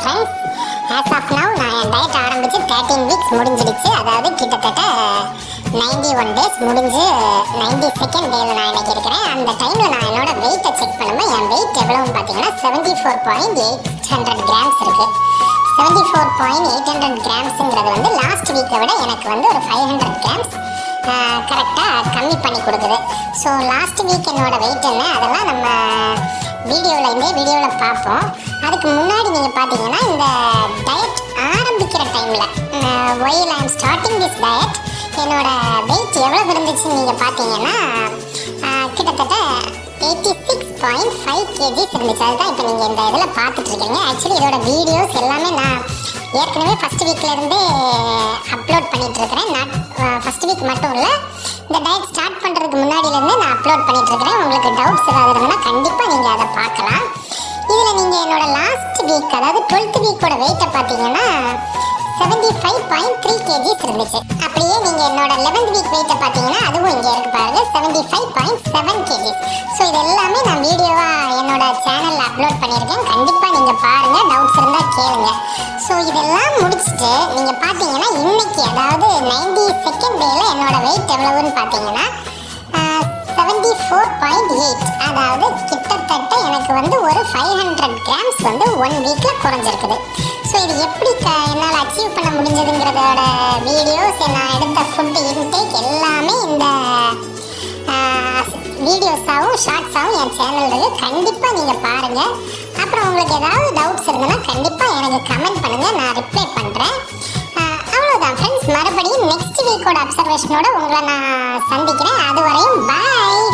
Friends, as of now நான் என் diet ஆரம்பித்து 13 weeks முடிஞ்சிடுச்சு. அதாவது கிட்டத்தட்ட 91 டேஸ் முடிஞ்சு 92nd டேவில் நான் இன்னைக்கு இருக்கிறேன். அந்த டைமில் நான் என்னோட வெயிட்டை செக் பண்ணும்போது என் வெயிட் எவ்வளோன்னு பார்த்தீங்கன்னா 74.800 கிராம்ஸ் இருக்குது. 74.800 கிராம்ஸுங்கிறது வந்து லாஸ்ட் வீக்கை விட எனக்கு வந்து ஒரு 500 கிராம்ஸ் கரெக்டாக கம்மி பண்ணி கொடுக்குது. ஸோ லாஸ்ட் வீக் என்னோட வெயிட் என்ன அதெல்லாம் நம்ம இந்த வீடியோவில் பார்ப்போம். அதுக்கு முன்னாடி நீங்கள் பார்த்தீங்கன்னா இந்த டயட் ஆரம்பிக்கிற டைமில் while I am starting this diet என்னோட வெயிட் எவ்வளோ இருந்துச்சுன்னு நீங்கள் பார்த்தீங்கன்னா கிட்டத்தட்ட 86.5 kgs இருந்துச்சு. அதுதான் இப்போ நீங்கள் இந்த இதில் பார்த்துட்ருக்கீங்க. ஆக்சுவலி இதோட வீடியோஸ் எல்லாமே நான் ஏற்கனவே ஃபஸ்ட் வீக்லேருந்தே அப்லோட் பண்ணிகிட்ருக்கிறேன். ஃபஸ்ட் வீக் மட்டும் இல்லை, இந்த டயட் ஸ்டார்ட் பண்ணுறதுக்கு முன்னாடியிலேருந்து நான் அப்லோட் பண்ணிகிட்ருக்கிறேன். உங்களுக்கு டவுட்ஸ் ஏதாவது இருந்ததுன்னா கண்டிப்பாக நீங்கள் அதை பார்க்கலாம். இதில் நீங்கள் என்னோட லாஸ்ட் வீக் அதாவது 12th வீக்கோட வெயிட்டை பார்த்தீங்கன்னா 75.3 kgs இருந்துச்சு. அப்படியே நீங்கள் என்னோட 11th வீக் வெயிட்டை பார்த்தீங்கன்னா அதுவும் இங்கே இருக்கு பாருங்க 75.7 kgs. ஸோ இது எல்லாமே நான் வீடியோவாக என்னோட சேனலில் அப்லோட் பண்ணியிருக்கேன். கண்டிப்பாக நீங்கள் பாருங்கள், டவுட்ஸ் இருந்தால் கேளுங்க. ஸோ இதெல்லாம் முடிச்சுட்டு நீங்கள் பார்த்தீங்கன்னா இன்னைக்கு அதாவது 92nd டேயில் என்னோட வெயிட் எவ்வளவுன்னு பார்த்தீங்கன்னா 74.8. அதாவது கிட்டத்தட்ட எனக்கு வந்து ஒரு 500 கிராம்ஸ் வந்து 1 வீக்கில் குறைஞ்சிருக்குது. ஸோ இது எப்படி என்னால் அச்சீவ் பண்ண முடிஞ்சதுங்கிறதோட வீடியோஸ், நான் எடுத்த ஃபுட்டு இன்டேக் எல்லாமே இந்த வீடியோஸாகவும் ஷார்ட்ஸாகவும் என் சேனல் இருக்குது. கண்டிப்பாக நீங்கள் பாருங்கள். அப்புறம் உங்களுக்கு ஏதாவது டவுட்ஸ் இருந்ததுன்னா கண்டிப்பாக எனக்கு கமெண்ட் பண்ணுங்கள், நான் ரிப்ளை பண்ணுறேன். அவ்வளோதான் ஃப்ரெண்ட்ஸ், மறுபடியும் நெக்ஸ்ட் வீக்கோட அப்சர்வேஷனோட உங்களை நான் சந்திக்கிறேன். அது வரையும் பாய்.